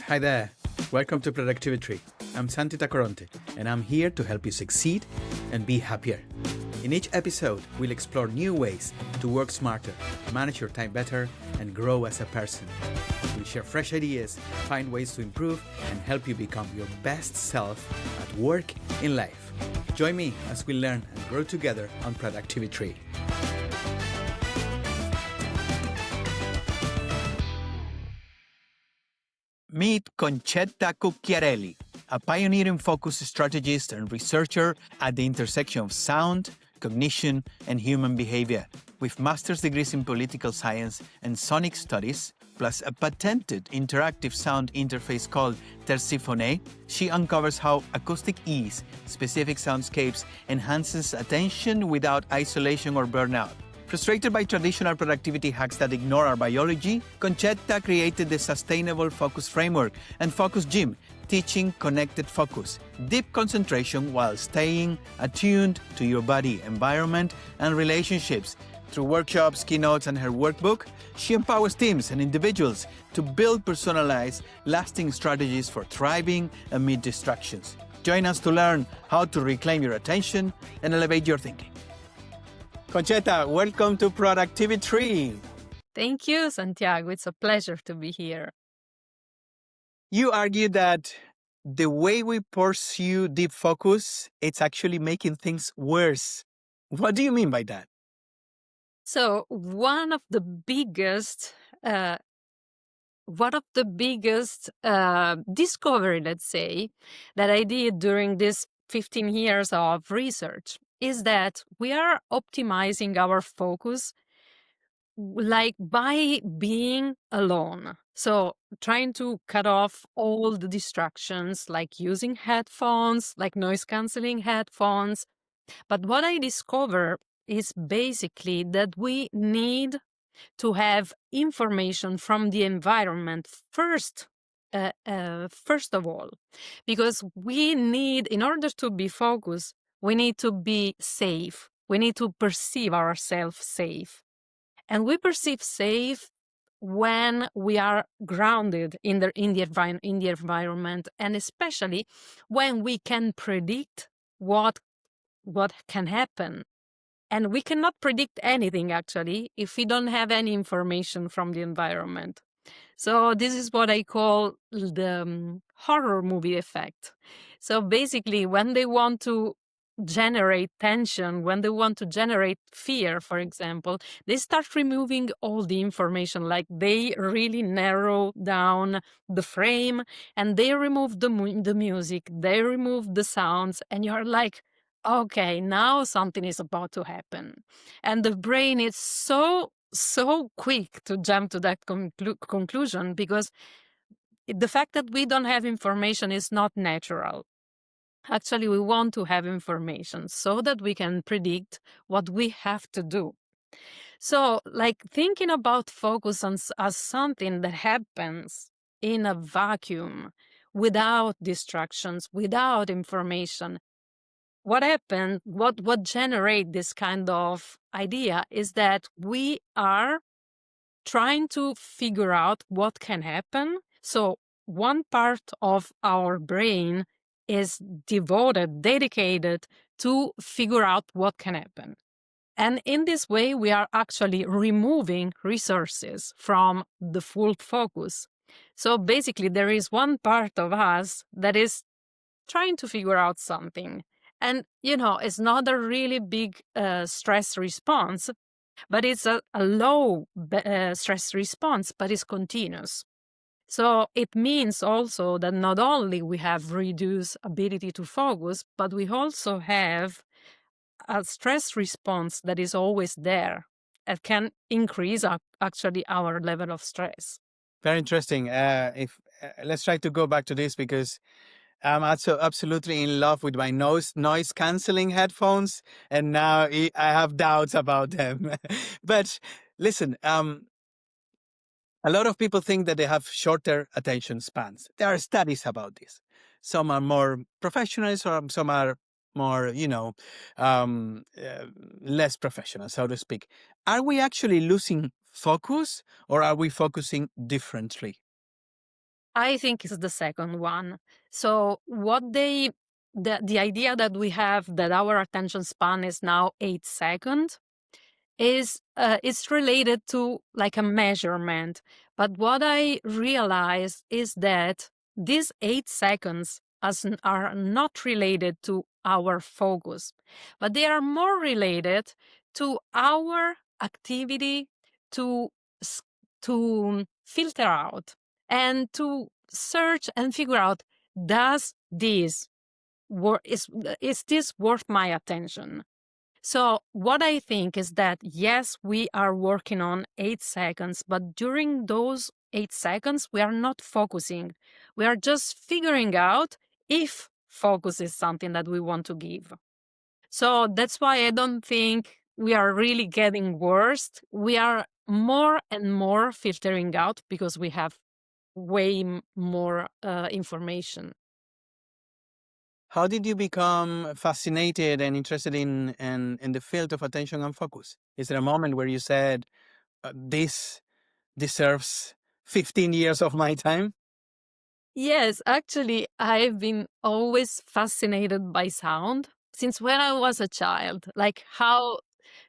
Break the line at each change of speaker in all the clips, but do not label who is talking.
Hi there. Welcome to Productivi-Tree. I'm Santi Tacoronte, and I'm here to help you succeed and be happier. In each episode, we'll explore new ways to work smarter, manage your time better, and grow as a person. We'll share fresh ideas, find ways to improve, and help you become your best self at work, in life. Join me as we learn and grow together on Productivi-Tree. Meet Concetta Cucchiarelli, a pioneer in focus strategist and researcher at the intersection of sound, cognition, and human behavior. With master's degrees in political science and sonic studies, plus a patented interactive sound interface called Tersiphone, she uncovers how Acoustic Ease, specific soundscapes, enhances attention without isolation or burnout. Frustrated by traditional productivity hacks that ignore our biology, Concetta created the Sustainable Focus Framework and Focus Gym, teaching connected focus, deep concentration while staying attuned to your body, environment, and relationships. Through workshops, keynotes, and her workbook, she empowers teams and individuals to build personalized, lasting strategies for thriving amid distractions. Join us to learn how to reclaim your attention and elevate your thinking. Concetta, welcome to Productivi-Tree.
Thank you, Santiago. It's a pleasure to be here.
You argue that the way we pursue deep focus, it's actually making things worse. What do you mean by that?
So one of the biggest discovery, let's say, that I did during this 15 years of research is that we are optimizing our focus like by being alone. So trying to cut off all the distractions, like using headphones, like noise canceling headphones. But what I discover is basically that we need to have information from the environment first of all, because we need, in order to be focused, we need to be safe. We need to perceive ourselves safe. And we perceive safe when we are grounded in the environment, and especially when we can predict what can happen. And we cannot predict anything, actually, if we don't have any information from the environment. So this is what I call the horror movie effect. So basically, when they want to generate tension, when they want to generate fear, for example, they start removing all the information, like they really narrow down the frame and they remove the music, they remove the sounds, and you're like, okay, now something is about to happen. And the brain is so quick to jump to that conclusion, because the fact that we don't have information is not natural. Actually, we want to have information so that we can predict what we have to do. So, like, thinking about focus as something that happens in a vacuum, without distractions, without information. What happened, what generate this kind of idea is that we are trying to figure out what can happen. So one part of our brain is dedicated to figure out what can happen. And in this way, we are actually removing resources from the full focus. So basically, there is one part of us that is trying to figure out something. And, it's not a really big stress response, but it's a low stress response, but it's continuous. So it means also that not only we have reduced ability to focus, but we also have a stress response that is always there. It can increase actually our level of stress.
Very interesting. Let's try to go back to this, because I'm also absolutely in love with my noise canceling headphones, and now I have doubts about them. But listen, a lot of people think that they have shorter attention spans. There are studies about this. Some are more professional, some are more, less professional, so to speak. Are we actually losing focus, or are we focusing differently?
I think it's the second one. So the idea that we have that our attention span is now 8 seconds is it's related to like a measurement. But what I realized is that these 8 seconds are not related to our focus, but they are more related to our activity to s- to filter out and to search and figure out, does this is this worth my attention? So, what I think is that yes, we are working on 8 seconds, but during those 8 seconds, we are not focusing. We are just figuring out if focus is something that we want to give. So, that's why I don't think we are really getting worse. We are more and more filtering out because we have way more information.
How did you become fascinated and interested in the field of attention and focus? Is there a moment where you said, this deserves 15 years of my time?
Yes, actually, I've been always fascinated by sound since when I was a child, like how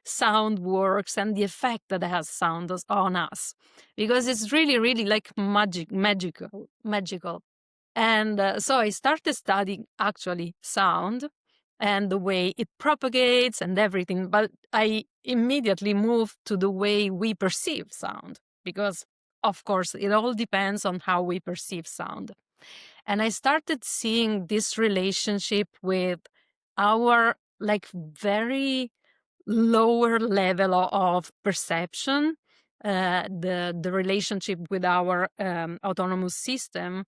sound works and the effect that it has sound on us, because it's really, really like magical. And so I started studying actually sound and the way it propagates and everything. But I immediately moved to the way we perceive sound because, of course, it all depends on how we perceive sound. And I started seeing this relationship with our like very lower level of perception, the relationship with our autonomous system.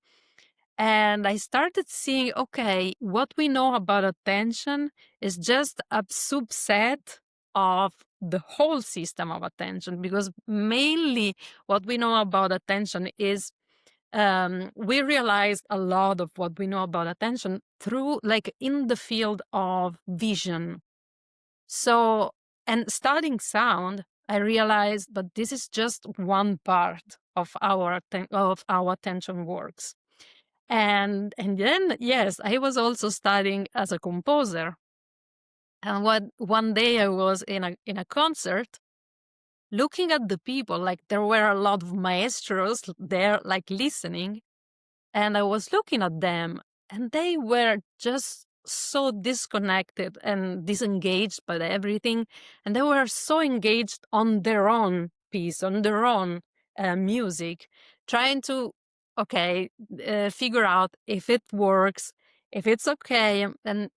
And I started seeing, okay, what we know about attention is just a subset of the whole system of attention, because mainly what we know about attention is we realized a lot of what we know about attention through, like, in the field of vision. So, and studying sound, I realized, but this is just one part of of our attention works. And then yes, I was also studying as a composer. And one day I was in a concert looking at the people, like there were a lot of maestros there like listening, and I was looking at them, and they were just so disconnected and disengaged by everything. And they were so engaged on their own piece, on their own music, trying to, okay, figure out if it works, if it's okay. And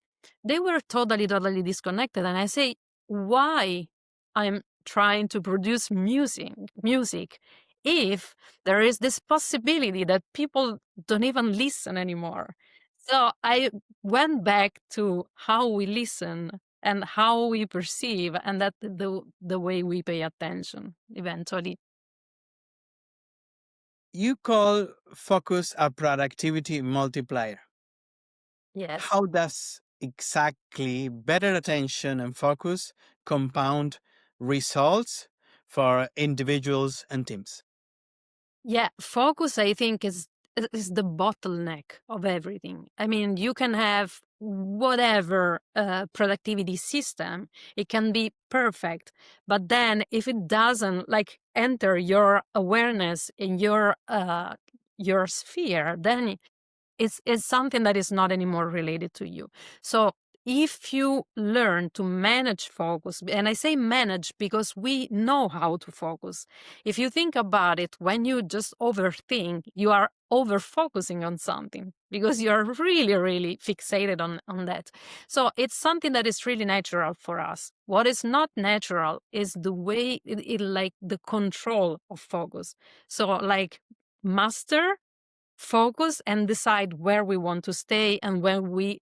they were totally, totally disconnected. And I say, why I'm trying to produce music if there is this possibility that people don't even listen anymore. So I went back to how we listen and how we perceive, and that the way we pay attention eventually.
You call focus a productivity multiplier.
Yes.
How does exactly better attention and focus compound results for individuals and teams?
Yeah, focus, I think, is the bottleneck of everything. I mean, you can have whatever productivity system, it can be perfect, but then if it doesn't like enter your awareness in your sphere, then it's something that is not anymore related to you. So if you learn to manage focus, and I say manage because we know how to focus. If you think about it, when you just overthink, you are over focusing on something because you're really, really fixated on that. So it's something that is really natural for us. What is not natural is the way it like the control of focus. So like master focus and decide where we want to stay and where we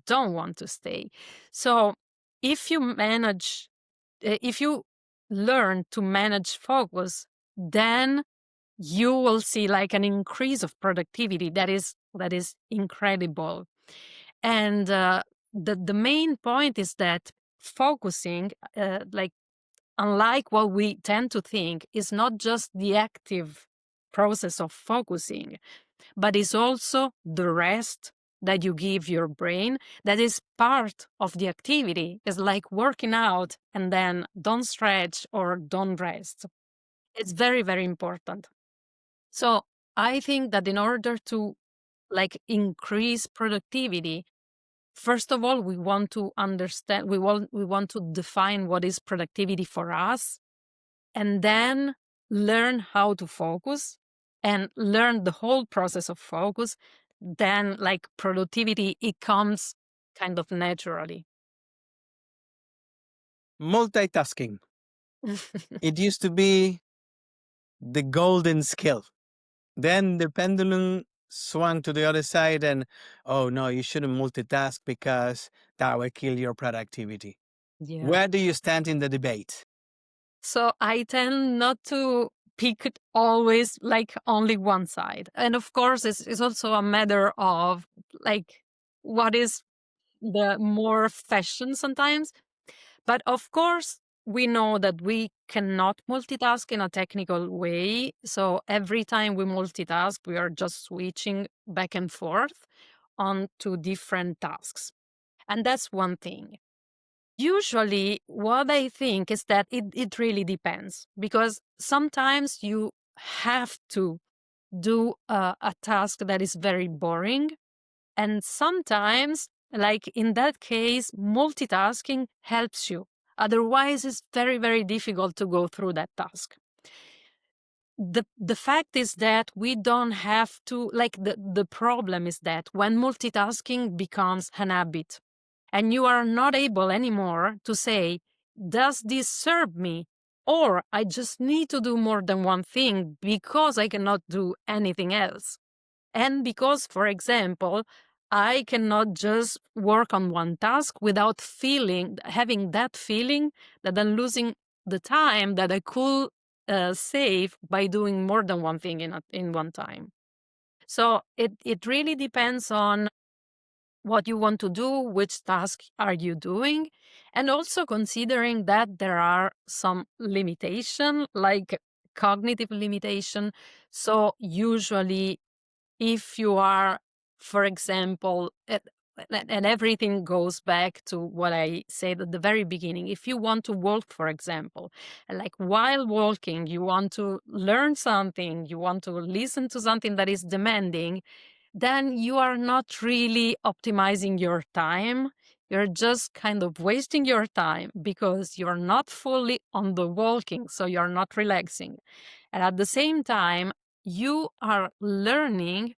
don't want to stay. So if you manage if you learn to manage focus, then you will see like an increase of productivity that is incredible. And the main point is that focusing, like, unlike what we tend to think, is not just the active process of focusing. but it's also the rest that you give your brain that is part of the activity. It's like working out and then don't stretch or don't rest. It's very, very important. So I think that in order to increase productivity, first of all, we want to understand, we want to define what is productivity for us, and then learn how to focus and learn the whole process of focus. Then productivity, it comes kind of naturally.
Multitasking. It used to be the golden skill. Then the pendulum swung to the other side and, oh no, you shouldn't multitask because that will kill your productivity.
Yeah.
Where do you stand in the debate?
So I tend not to pick always only one side. And of course, it's also a matter of what is the more fashion sometimes. But of course, we know that we cannot multitask in a technical way. So every time we multitask, we are just switching back and forth on to different tasks. And that's one thing. Usually, what I think is that it really depends, because sometimes you have to do a task that is very boring. And sometimes, like in that case, multitasking helps you. Otherwise, it's very, very difficult to go through that task. The fact is that we don't have to, the problem is that when multitasking becomes an habit and you are not able anymore to say, does this serve me? Or I just need to do more than one thing because I cannot do anything else. And because, for example, I cannot just work on one task without having that feeling that I'm losing the time that I could save by doing more than one thing in one time. So it really depends on what you want to do, which task are you doing, and also considering that there are some limitation, like cognitive limitation. So usually if you are, for example, and everything goes back to what I said at the very beginning. If you want to walk, for example, and while walking, you want to learn something, you want to listen to something that is demanding, then you are not really optimizing your time. You're just kind of wasting your time because you're not fully on the walking, so you're not relaxing. And at the same time, you are learning,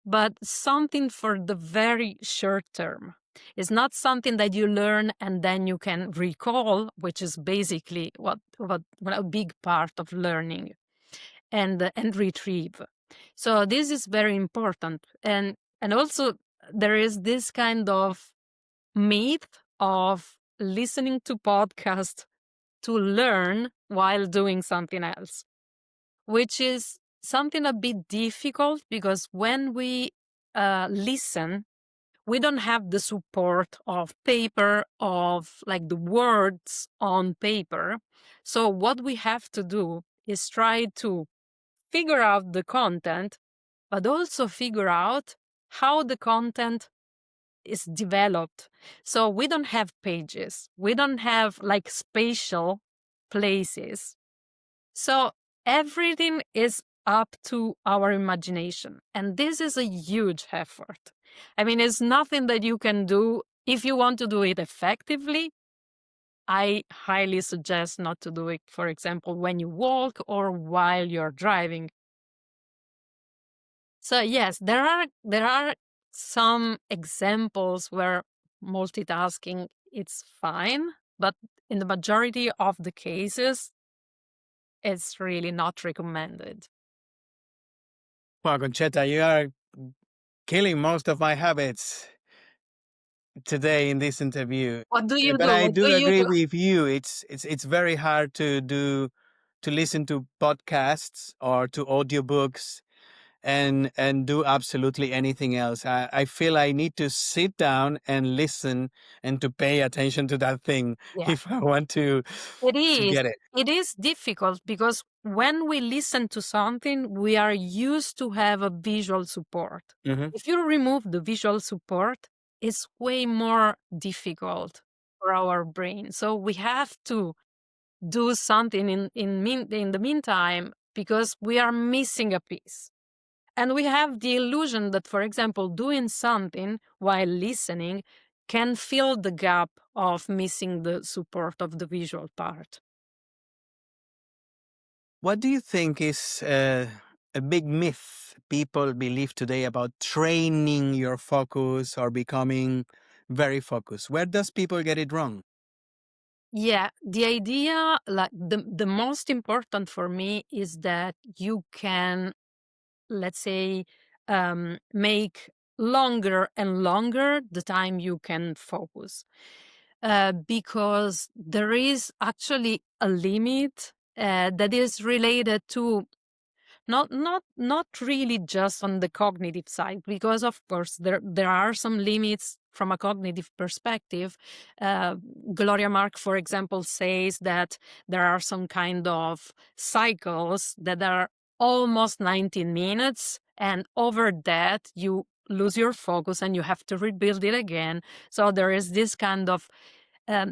but something for the very short term. It's not something that you learn and then you can recall, which is basically what a big part of learning and retrieve. So this is very important. And also there is this kind of myth of listening to podcasts to learn while doing something else, which is something a bit difficult because when we listen, we don't have the support of paper, of the words on paper. So what we have to do is try to figure out the content, but also figure out how the content is developed. So we don't have pages, we don't have spatial places. So everything is up to our imagination. And this is a huge effort. I mean, it's nothing that you can do if you want to do it effectively. I highly suggest not to do it, for example, when you walk or while you're driving. So yes, there are some examples where multitasking it's fine, but in the majority of the cases, it's really not recommended.
Well, Conchetta, you are killing most of my habits today in this interview.
What do you
But
do?
I
What do
do
you
agree
do?
with you. It's very hard to listen to podcasts or to audiobooks and do absolutely anything else. I feel I need to sit down and listen and to pay attention to that thing
Yeah.
if I want
It
to
is.
get it.
It is difficult because when we listen to something, we are used to have a visual support.
Hmm.
If you remove the visual support, it's way more difficult for our brain. So we have to do something in the meantime because we are missing a piece. And we have the illusion that, for example, doing something while listening can fill the gap of missing the support of the visual part.
What do you think is a big myth people believe today about training your focus or becoming very focused? Where does people get it wrong?
Yeah, the idea, like the most important for me is that you can, let's say, make longer and longer the time you can focus. Because there is actually a limit that is related to not really just on the cognitive side, because of course there are some limits from a cognitive perspective. uh, Gloria Mark, for example, says that there are some kind of cycles that are almost 19 minutes, and over that you lose your focus and you have to rebuild it again. So there is this kind of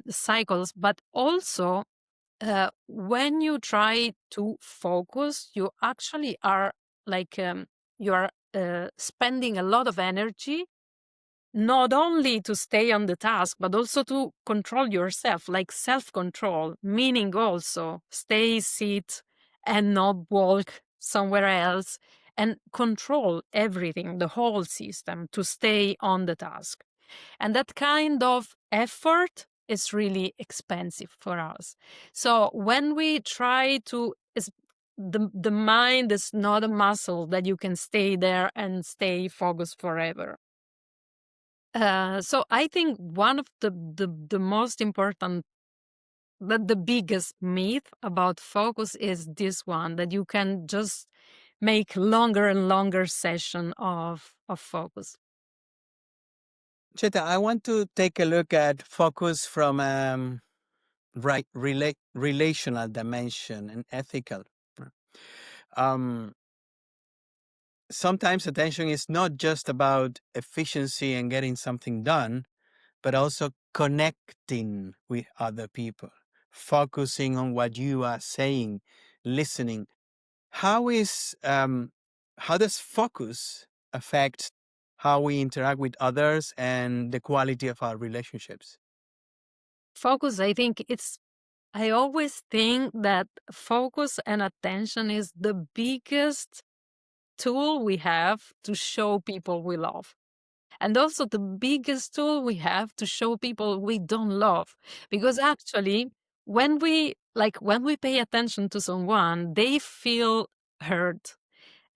cycles, but also when you try to focus, you actually are like you are spending a lot of energy, not only to stay on the task, but also to control yourself, like self-control, meaning also stay, sit, and not walk somewhere else, and control everything, the whole system, to stay on the task. And that kind of effort is really expensive for us. So when we try to, the mind is not a muscle that you can stay there and stay focused forever. So I think one of the most important, the biggest myth about focus is this one, that you can just make longer and longer session of focus.
Cheta, I want to take a look at focus from relational dimension and ethical. Um, Sometimes attention is not just about efficiency and getting something done, but also connecting with other people, focusing on what you are saying, listening. How is how does focus affect how we interact with others and the quality of our relationships?
Focus, I think I always think that focus and attention is the biggest tool we have to show people we love. And also the biggest tool we have to show people we don't love. Because actually, when we pay attention to someone, they feel heard,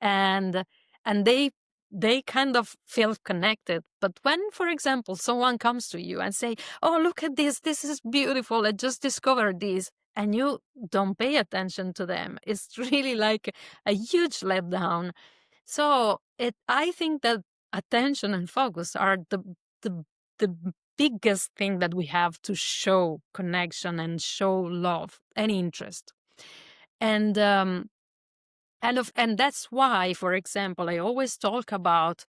and and they kind of feel connected. But when, for example, someone comes to you and say, oh, look at this is beautiful, I just discovered this, and you don't pay attention to them, it's really like a huge letdown. So I think that attention and focus are the the biggest thing that we have to show connection and show love and interest. And and that's why, for example, I always talk about,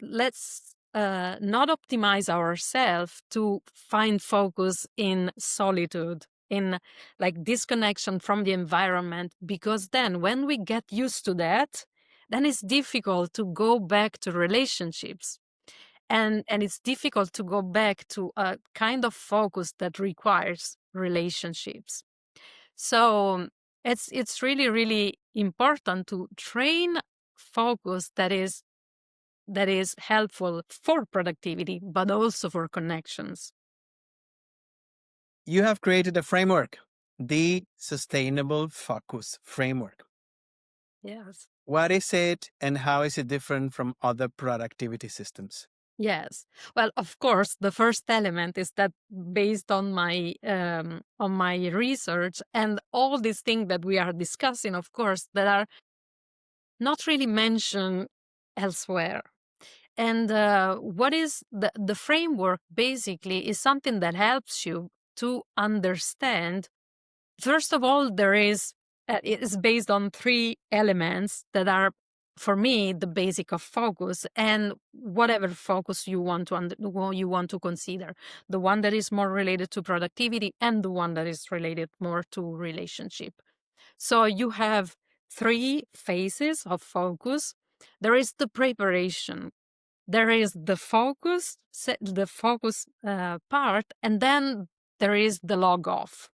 let's not optimize ourselves to find focus in solitude, in like disconnection from the environment, because then when we get used to that, then it's difficult to go back to relationships, and it's difficult to go back to a kind of focus that requires relationships. So it's really really important to train focus that is helpful for productivity, but also for connections.
You have created a framework, the Sustainable Focus Framework.
Yes.
What is it and how is it different from other productivity systems?
Yes. Well, of course, the first element is that based on my research and all these things that we are discussing, of course, that are not really mentioned elsewhere. And what is the framework basically is something that helps you to understand. First of all, it is based on three elements that are, for me, the basic of focus, and whatever focus you want to consider. The one that is more related to productivity, and the one that is related more to relationship. So you have three phases of focus. There is the preparation. There is the focus part, and then there is the log off.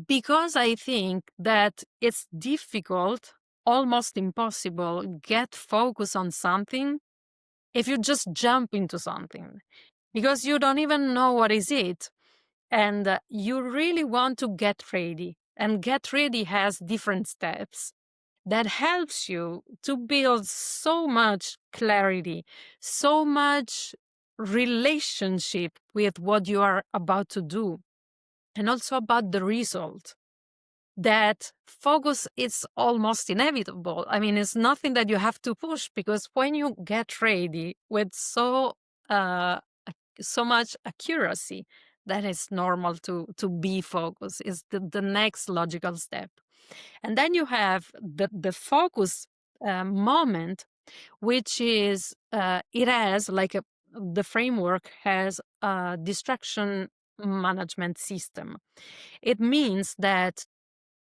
Because I think that it's difficult, almost impossible, get focus on something if you just jump into something, because you don't even know what is it, and you really want to get ready. And get ready has different steps that helps you to build so much clarity, so much relationship with what you are about to do, and also about the result. That focus is almost inevitable. I mean, it's nothing that you have to push, because when you get ready with uh, so much accuracy, that is normal to be focused, is the next logical step. And then you have the focus moment, which is it has like the framework has a distraction management system. It means that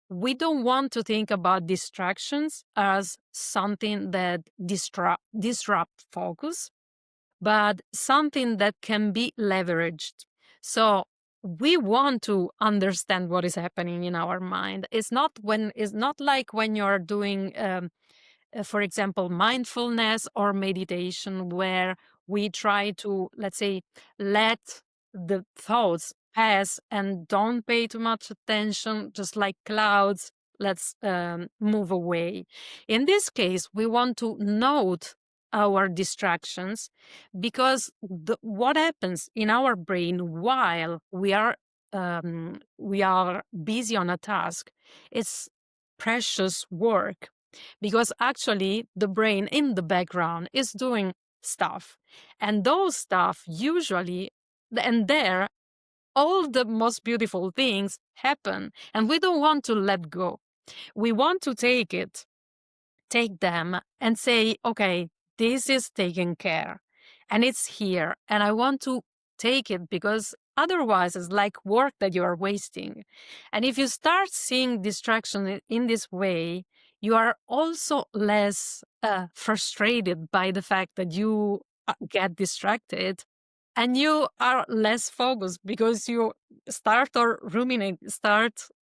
we don't want to think about distractions as something that disrupt focus, but something that can be leveraged. So we want to understand what is happening in our mind. It's not like when you're doing for example, mindfulness or meditation, where we try to, let's say, let the thoughts pass and don't pay too much attention, just like clouds, let's move away. In this case, we want to note our distractions, because what happens in our brain while we are busy on a task, it's precious work, because actually the brain in the background is doing stuff, and those stuff usually, and there, all the most beautiful things happen, and we don't want to let go. We want to take them and say, okay, this is taken care and it's here, and I want to take it, because otherwise it's like work that you are wasting. And if you start seeing distraction in this way, you are also less frustrated by the fact that you get distracted, and you are less focused, because you start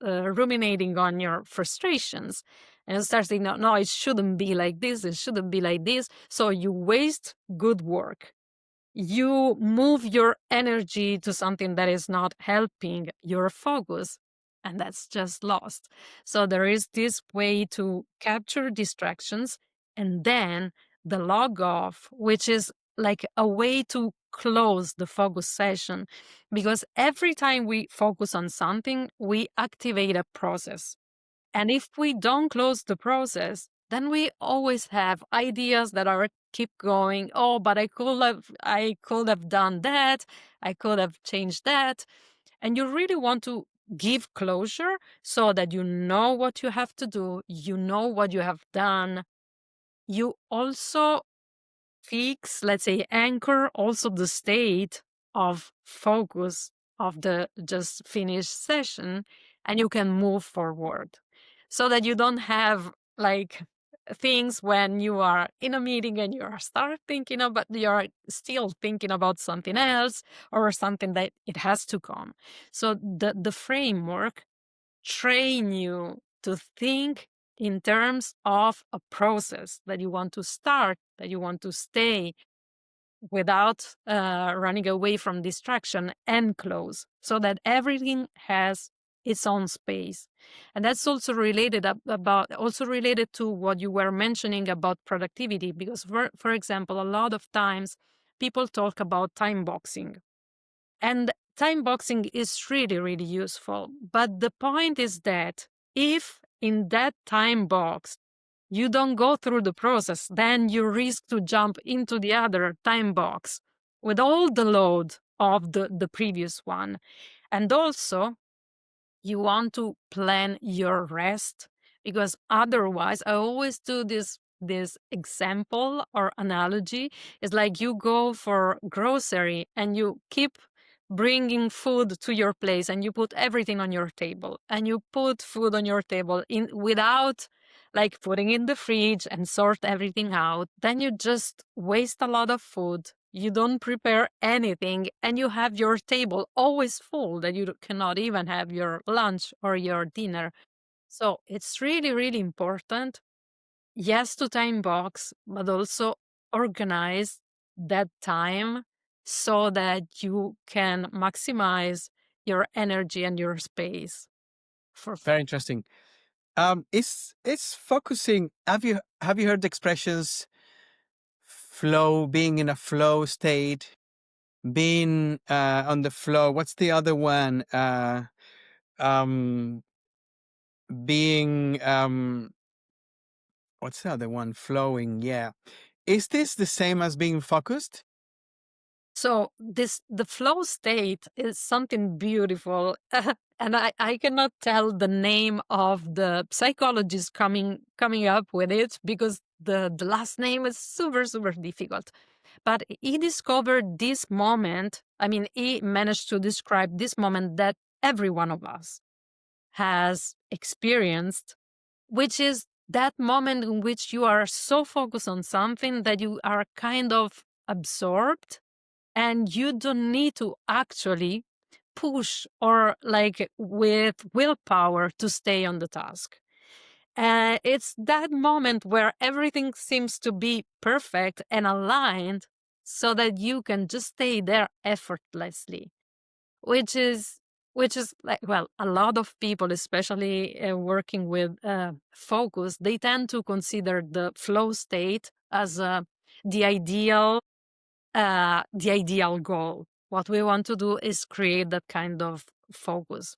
ruminating on your frustrations, and start saying, no, it shouldn't be like this, it shouldn't be like this. So you waste good work. You move your energy to something that is not helping your focus, and that's just lost. So there is this way to capture distractions, and then the log off, which is like a way to close the focus session, because every time we focus on something, we activate a process. And if we don't close the process, then we always have ideas that are keep going. Oh, but I could have done that. I could have changed that. And you really want to give closure, so that you know what you have to do, you know what you have done. You also fix, let's say, anchor also the state of focus of the just finished session, and you can move forward, so that you don't have like things when you are in a meeting and you are start thinking about, you're still thinking about something else, or something that it has to come. So the framework train you to think in terms of a process that you want to start, that you want to stay without running away from distraction, and close, so that everything has its own space. And that's also related to what you were mentioning about productivity, because for example, a lot of times people talk about time boxing, and time boxing is really, really useful. But the point is that if in that time box you don't go through the process, then you risk to jump into the other time box with all the load of the previous one. And also, you want to plan your rest, because otherwise, I always do this example or analogy. It's like you go for grocery and you keep bringing food to your place and you put everything on your table, and you put food on your table in without like putting in the fridge and sort everything out. Then you just waste a lot of food, you don't prepare anything, and you have your table always full that you cannot even have your lunch or your dinner. So it's really, really important, yes, to time box, but also organize that time so that you can maximize your energy and your space for
Very interesting. It's focusing. Have you heard the expressions flow, being in a flow state, being on the flow? What's the other one? Um, being what's the other one? Flowing. Yeah. Is this the same as being focused?
So the flow state is something beautiful, and I cannot tell the name of the psychologist coming up with it, because the last name is super, super difficult. But he discovered this moment. I mean, he managed to describe this moment that every one of us has experienced, which is that moment in which you are so focused on something that you are kind of absorbed, and you don't need to actually push or like with willpower to stay on the task. It's that moment where everything seems to be perfect and aligned so that you can just stay there effortlessly, which is like, well, a lot of people, especially working with focus, they tend to consider the flow state as the ideal the ideal goal. What we want to do is create that kind of focus,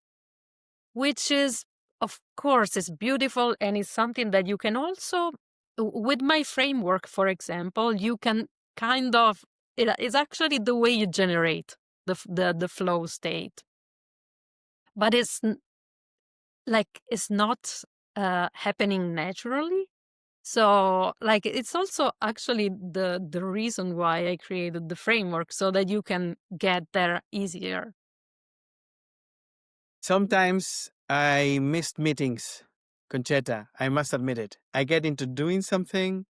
which is, of course, is beautiful, and it's something that you can also, with my framework, for example, you can kind of, it's actually the way you generate the flow state, but it's not happening naturally. So, like, it's also actually the reason why I created the framework, so that you can get there easier.
Sometimes I missed meetings, Conchetta. I must admit it. I get into doing something.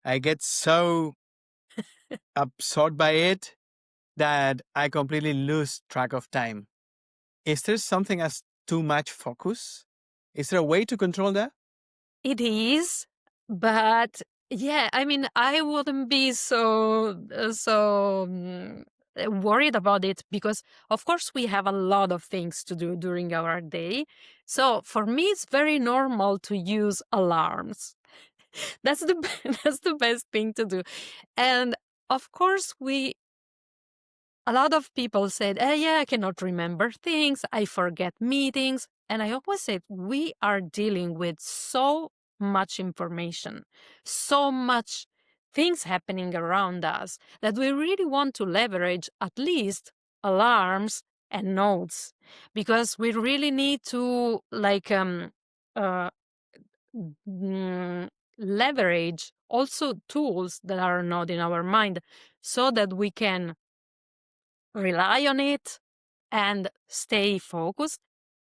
I get so absorbed by it that I completely lose track of time. Is there something as too much focus? Is there a way to control that?
It is, but yeah, I mean, I wouldn't be so worried about it, because of course we have a lot of things to do during our day. So for me, it's very normal to use alarms. That's the that's the best thing to do. And of course, a lot of people said, yeah, I cannot remember things, I forget meetings. And I always said, we are dealing with so much information, so much things happening around us, that we really want to leverage at least alarms and notes, because we really need to uh, mm, leverage also tools that are not in our mind, so that we can rely on it and stay focused.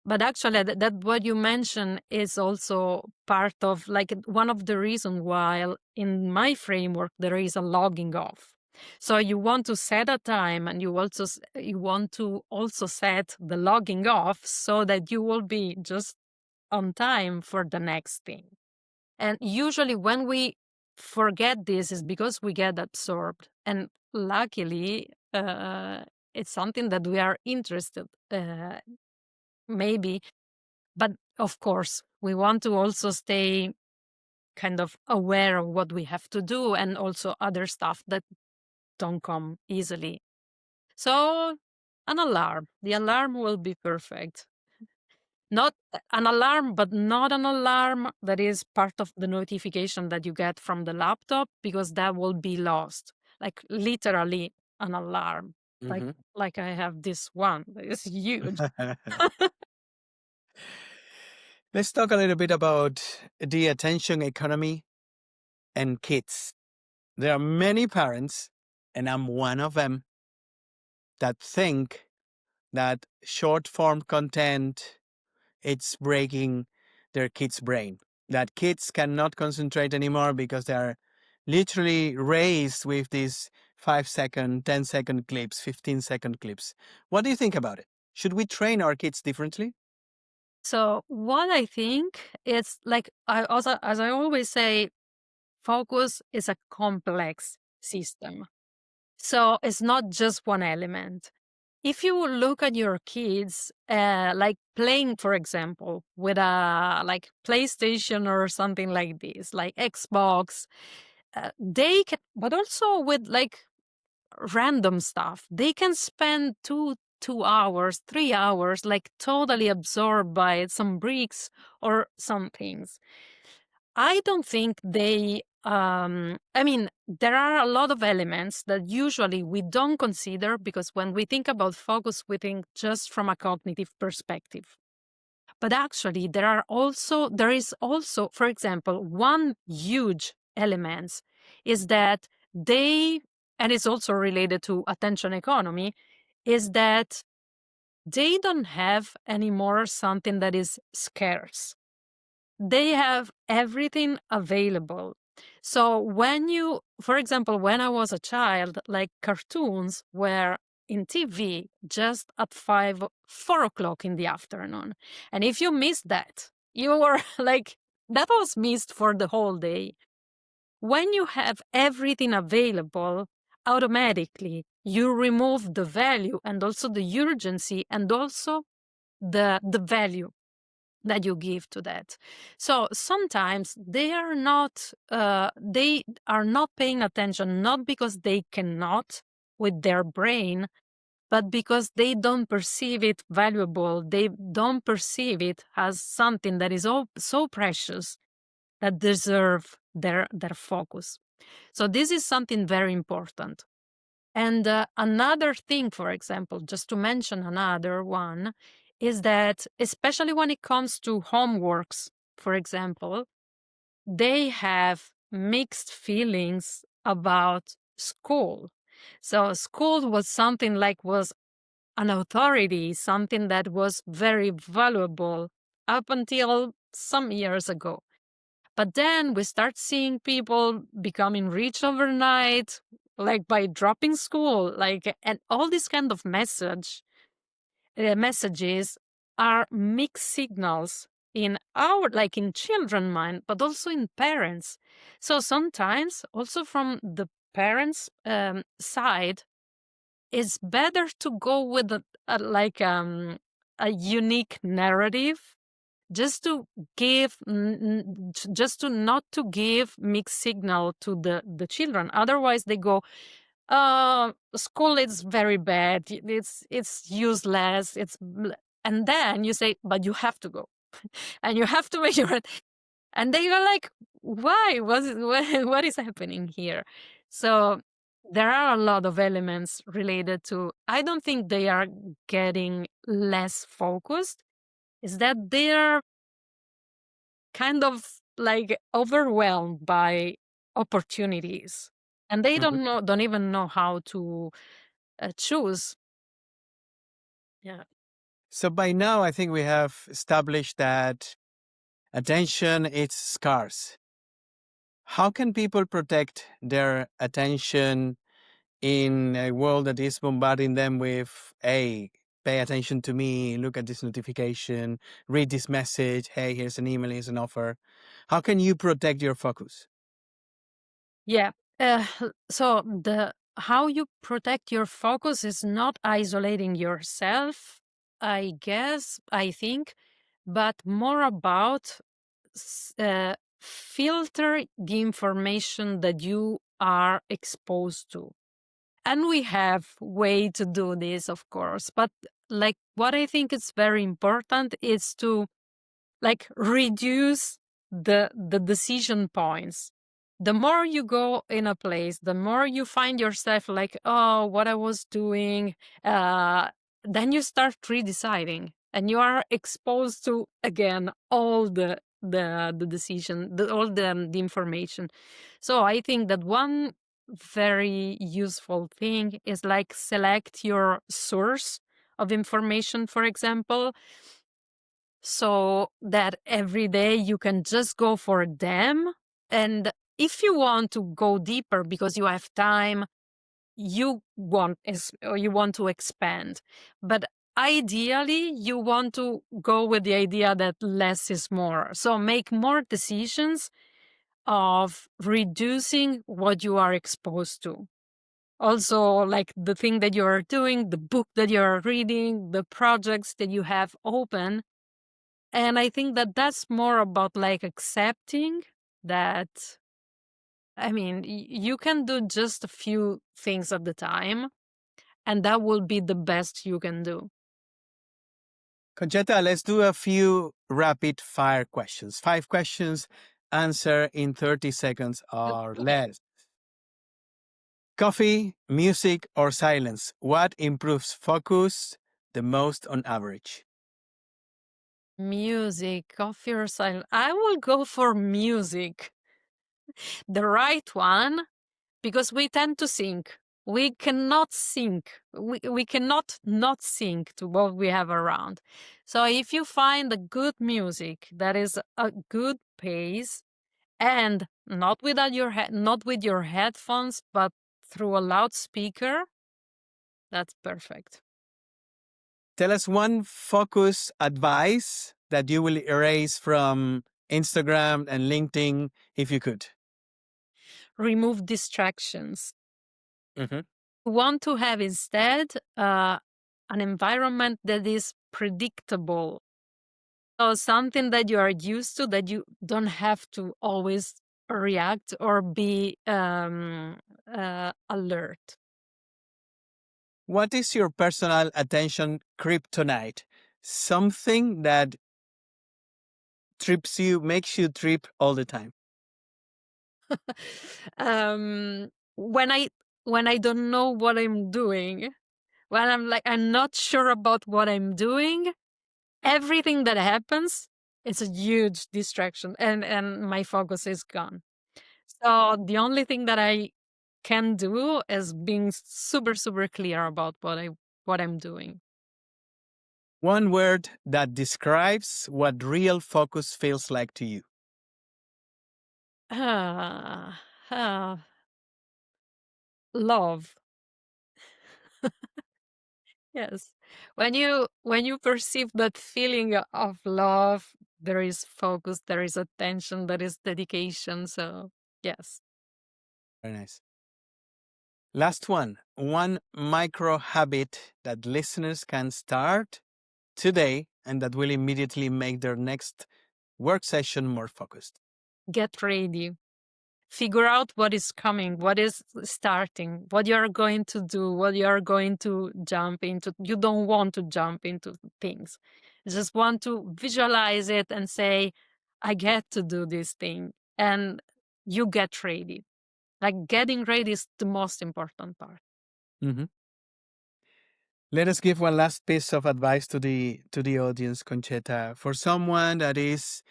But actually, that what you mentioned is also part of, like, one of the reasons why in my framework there is a logging off. So you want to set a time, and you want to also set the logging off, so that you will be just on time for the next thing. And usually when we forget this is because we get absorbed. And luckily, it's something that we are interested, maybe. But of course, we want to also stay kind of aware of what we have to do, and also other stuff that don't come easily. So an alarm. The alarm will be perfect. Not an alarm, but not an alarm that is part of the notification that you get from the laptop, because that will be lost. Like literally an alarm. Like
Mhm.
like I have this one that is huge.
Let's talk a little bit about the attention economy and kids. There are many parents, and I'm one of them, that think that short form content it's breaking their kids' brain. That kids cannot concentrate anymore because they are literally raised with these 5-second, 10-second clips, 15-second clips. What do you think about it? Should we train our kids differently?
So what I think is, like, I also, as I always say, focus is a complex system. So it's not just one element. If you look at your kids, like playing, for example, with a like PlayStation or something like this, like Xbox, they can, but also with like random stuff, they can spend 2 hours, 3 hours, like totally absorbed by some bricks or some things. I don't think they, I mean, there are a lot of elements that usually we don't consider, because when we think about focus, we think just from a cognitive perspective. But actually, there is also, for example, one huge element is that they, and it's also related to attention economy, is that they don't have anymore something that is scarce. They have everything available. So when you, for example, when I was a child, like cartoons were in TV just at 4 o'clock in the afternoon. And if you missed that, you were like, that was missed for the whole day. When you have everything available, automatically you remove the value and also the urgency and also the value that you give to that. So sometimes they are not paying attention, not because they cannot with their brain, but because they don't perceive it valuable. They don't perceive it as something that is so precious that deserve their focus. So this is something very important. And another thing, for example, just to mention another one, is that especially when it comes to homeworks, for example, they have mixed feelings about school. So school was something like was an authority, something that was very valuable up until some years ago. But then we start seeing people becoming rich overnight, like by dropping school, like, and all these kind of messages are mixed signals in our, like in children mind, but also in parents. So sometimes also from the parents' side, it's better to go with a unique narrative, just to give just to not to give mixed signal to the children. Otherwise they go, school is very bad, it's useless, and then you say, but you have to go and you have to make sure, and they go like, why, what is happening here? So there are a lot of elements related to, I don't think they are getting less focused, is that they're kind of like overwhelmed by opportunities, and they
Mhm.
don't even know how to choose. Yeah.
So by now, I think we have established that attention is scarce. How can people protect their attention in a world that is bombarding them with, hey, pay attention to me, look at this notification, read this message, hey, here's an email, here's an offer. How can you protect your focus?
Yeah. So the how you protect your focus is not isolating yourself, I guess, I think, but more about filter the information that you are exposed to. And we have way to do this, of course, but like what I think is very important is to like reduce the decision points. The more you go in a place, the more you find yourself like, oh, what I was doing, then you start redeciding and you are exposed to again all the decision, all the information. So I think that one very useful thing is like select your source of information, for example, so that every day you can just go for them. And if you want to go deeper because you have time, or you want to expand. But ideally, you want to go with the idea that less is more. So make more decisions of reducing what you are exposed to. Also, like the thing that you are doing, the book that you are reading, the projects that you have open. And I think that that's more about like accepting that, I mean, you can do just a few things at the time, and that will be the best you can do.
Conchetta, let's do a few rapid fire questions. 5 questions, answer in 30 seconds or less. Coffee, music, or silence? What improves focus the most on average?
Music, coffee or silence? I will go for music. The right one, because we tend to sync. We cannot sync. We cannot not sync to what we have around. So if you find a good music that is a good pace and not not with your headphones, but through a loudspeaker, that's perfect.
Tell us one focus advice that you will erase from Instagram and LinkedIn if you could.
Remove distractions.
Mm-hmm.
We want to have instead an environment that is predictable. So something that you are used to, that you don't have to always react or be alert.
What is your personal attention kryptonite? Something that trips you, makes you trip all the time.
When I don't know what I'm doing, when I'm not sure about what I'm doing, everything that happens is a huge distraction, and my focus is gone. So the only thing that I can do is being super super clear about what I'm doing.
One word that describes what real focus feels like to you.
Ah, love. Yes. When you perceive that feeling of love, there is focus, there is attention, there is dedication. So yes.
Very nice. Last one micro habit that listeners can start today and that will immediately make their next work session more focused.
Get ready. Figure out what is coming, what is starting, what you're going to do, what you're going to jump into. You don't want to jump into things. You just want to visualize it and say, I get to do this thing. And you get ready. Like getting ready is the most important part.
Mhm. Let us give one last piece of advice to the audience, Conchetta. For someone that is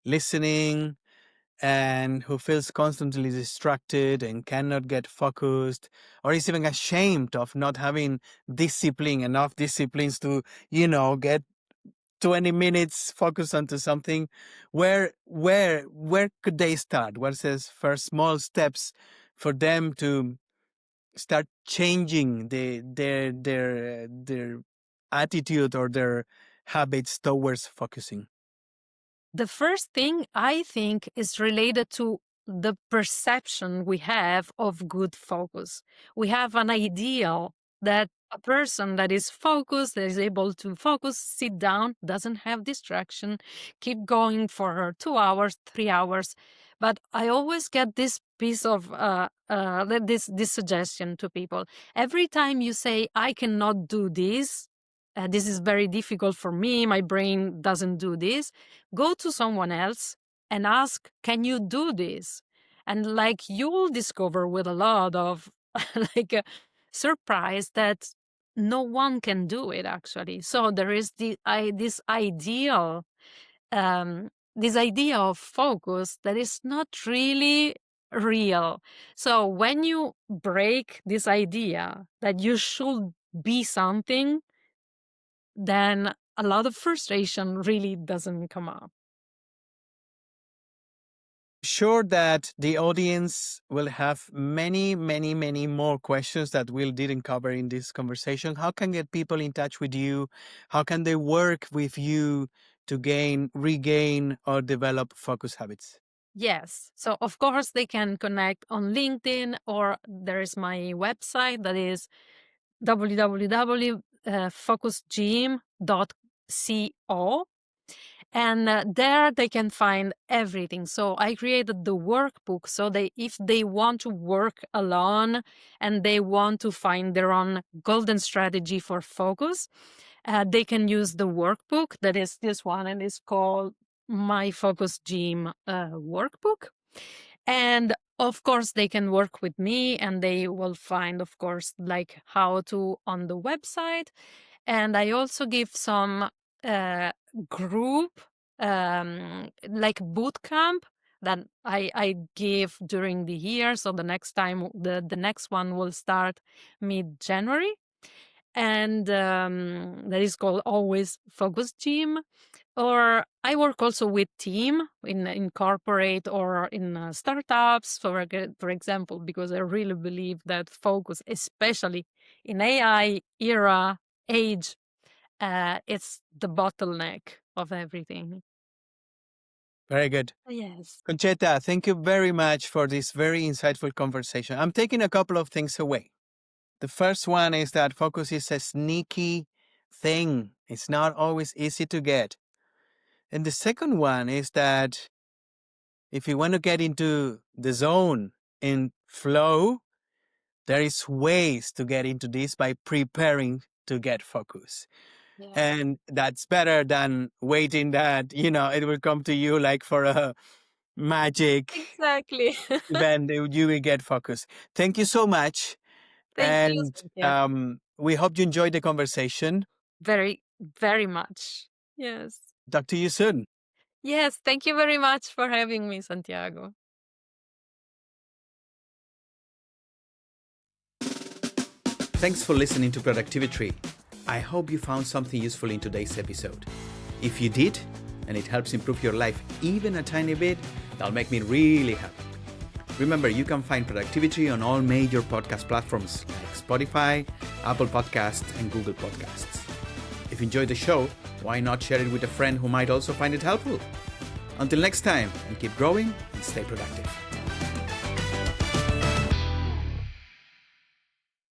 listening and who feels constantly distracted and cannot get focused, or is even ashamed of not having enough disciplines to, get 20 minutes focused onto something, where could they start? What's the first small steps for them to start changing their attitude or their habits towards focusing?
The first thing I think is related to the perception we have of good focus. We have an ideal that a person that is focused, that is able to focus, sit down, doesn't have distraction, keep going for 2 hours, 3 hours. But I always get this piece of this suggestion to people. Every time you say, I cannot do this, this is very difficult for me, my brain doesn't do this, go to someone else and ask, can you do this? And like you'll discover with a lot of like a surprise that no one can do it actually. So there is this ideal, this idea of focus that is not really real. So when you break this idea that you should be something, then a lot of frustration really doesn't come up.
Sure that the audience will have many, many, many more questions that we didn't cover in this conversation. How can get people in touch with you? How can they work with you to regain, or develop focus habits?
Yes. So, of course, they can connect on LinkedIn, or there is my website that is www.focusgym.co. And there they can find everything. So I created the workbook so if they want to work alone and they want to find their own golden strategy for focus, they can use the workbook. That is this one, and it's called My Focus Gym Workbook. And of course, they can work with me and they will find, of course, like how to on the website. And I also give some group, like boot camp that I give during the year. So the next time, the next one will start mid-January. And that is called Always Focus Gym. Or I work also with team in corporate or in startups, for example, because I really believe that focus, especially in AI era age, it's the bottleneck of everything.
Very good.
Yes.
Conchetta, thank you very much for this very insightful conversation. I'm taking a couple of things away. The first one is that focus is a sneaky thing. It's not always easy to get. And the second one is that if you want to get into the zone in flow, there is ways to get into this by preparing to get focus.
Yeah.
And that's better than waiting that, it will come to you like for a magic
Exactly.
event, you will get focus. Thank you so much.
Thank you,
And
Santiago.
we hope you enjoyed the conversation.
Very, very much. Yes.
Talk to you soon.
Yes. Thank you very much for having me, Santiago.
Thanks for listening to Productivi-Tree. I hope you found something useful in today's episode. If you did, and it helps improve your life even a tiny bit, that'll make me really happy. Remember, you can find Productivi-Tree on all major podcast platforms like Spotify, Apple Podcasts, and Google Podcasts. If you enjoyed the show, why not share it with a friend who might also find it helpful? Until next time, and keep growing and stay productive.